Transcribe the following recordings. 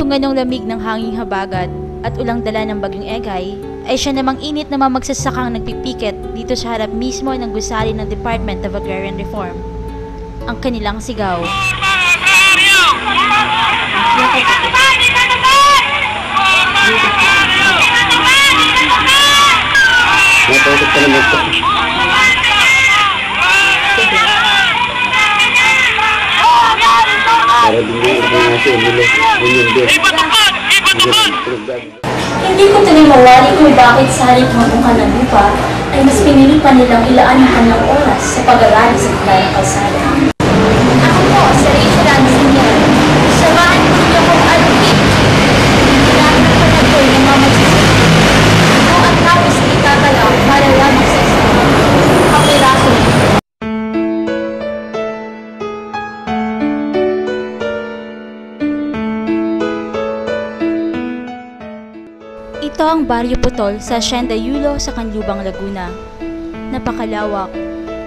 Pinagdurungan ng lamig ng hanging habagat at ulang dala ng bagyong Egay, ay siya namang init na mamagsasakang nagpipiket dito sa harap mismo ng gusali ng Department of Agrarian Reform. Ang kanilang sigaw, Natulog ka naman ito. Para din yung organisasyon nila. hindi ko tuloy mawali kung bakit sa halip mabuhan ng lupa, ay mas pinili pa nilang ilaan ang kanilang oras sa pag-arali sa kanilang kalsada. Ako po, sa Rachel Ansinger, samahan ko niyo kung alipin. Kailangan ko na ito yung mamagsisip. Kung ang tapos na itatala, malalamang sa isa. Kapiraso nito. Ito ang Baryo Putol sa Hacienda Yulo sa Canlubang, Laguna. Napakalawak,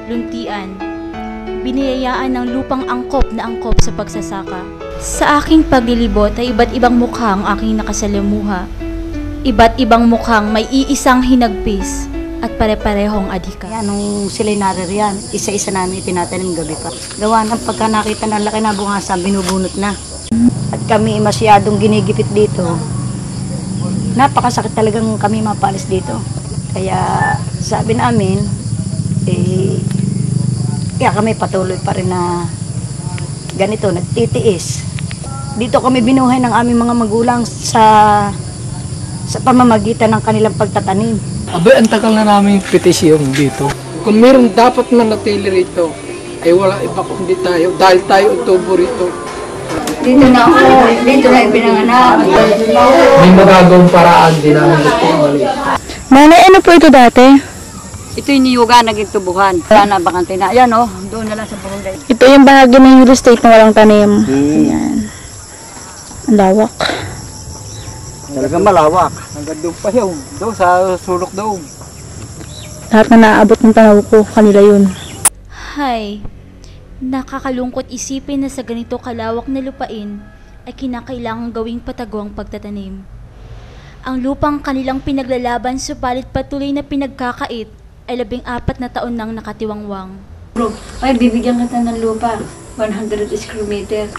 luntian, biniyayaan ng lupang angkop na angkop sa pagsasaka. Sa aking paglilibot ay iba't ibang mukha ang aking nakasalamuha. Iba't ibang mukhang may iisang hinagpis at pare-parehong adhika. Kaya nung sila'y naririyan, isa-isa namin itinatanim gabi pa. Gawa ng pagka nakita ng laki na bungasan, binubunot na. At kami masyadong ginigipit dito. Napakasakit talagang kami mapalis dito. Kaya sabi namin, kaya kami patuloy pa rin na ganito, nagtitiis. Dito kami binuhay ng aming mga magulang sa pamamagitan ng kanilang pagtatanim. Abay, ang tagal na namin petisyon dito. Kung meron dapat manatili rito, ay wala iba kundi tayo, dahil tayo utubo rito. Dito na ako, dito na ipinanganak. May magagawang paraan din namin dito. Nanay, ano po ito dati? Ito yung niyuga, naging tubuhan. Wala na bakante na. Ayan o, doon na lang sa barangay. Ito yung bahagi ng real estate na walang tanim. Ayan. Ang lawak. Talagang malawak. Hanggang doon pa yun, doon sa sulok doon. Lahat na naabot ng tanaw ko, kanila yun. Hay, nakakalungkot isipin na sa ganito kalawak na lupain ay kinakailangang gawing patago ang pagtatanim. Ang lupang kanilang pinaglalaban subalit patuloy na pinagkakait ay 14 na taon nang nakatiwangwang. Bro, ay bibigyan kita ng lupa, 100 square meter.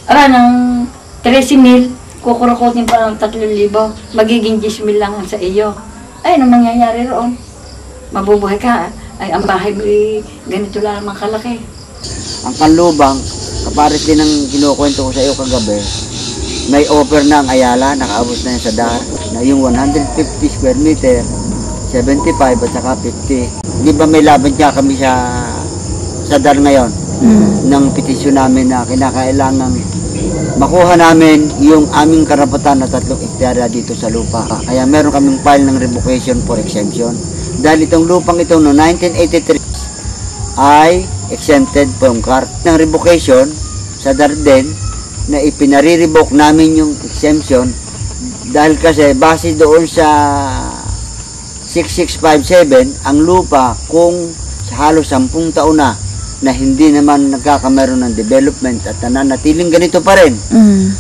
Ng 13,000, kukurukotin pa ng 3,000, magiging 10,000 lang sa iyo. Ay, anong mangyayari roon? Mabubuhay ka, ay ang bahay mo ganito lang naman kalaki. Ang Canlubang, kapares din ang kinukwento ko sa iyo kagabi, may offer na ang Ayala, nakaabot na yan sa DAR, na yung 150 square meter, 75 at saka 50. Di ba may laban niya kami sa DAR ngayon? Ng petisyon namin na kinakailangang makuha namin yung aming karapatan na 3 hektarya dito sa lupa. Kaya meron kaming file ng revocation for exemption. Dahil itong lupang ito no 1983 ay exempted from CART ng revocation sa Darden na ipinare-revoke namin yung exemption dahil kasi base doon sa 6657 ang lupa kung sa halos 10 taon na hindi naman nagkakameron ng development at nananatiling ganito pa rin.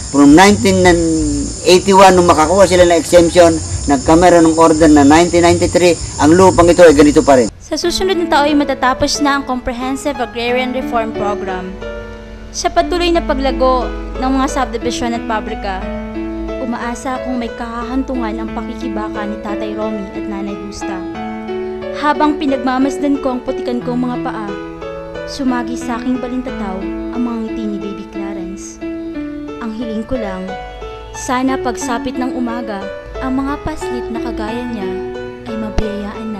From 1981 nung makakuha sila ng exemption, nagkameron ng order na 1993, ang lupang ito ay ganito pa rin. Sa susunod na taon ay matatapos na ang Comprehensive Agrarian Reform Program. Sa patuloy na paglago ng mga subdivision at pabrika, umaasa akong may kahahantungan ang pakikibaka ni Tatay Romy at Nanay Gusta. Habang pinagmamasdan ko ang putikan kong mga paa, sumagi sa aking balintataw ang mga ngiti ni Baby Clarence. Ang hiling ko lang, sana pagsapit ng umaga, ang mga paslit na kagaya niya ay mabiyayaan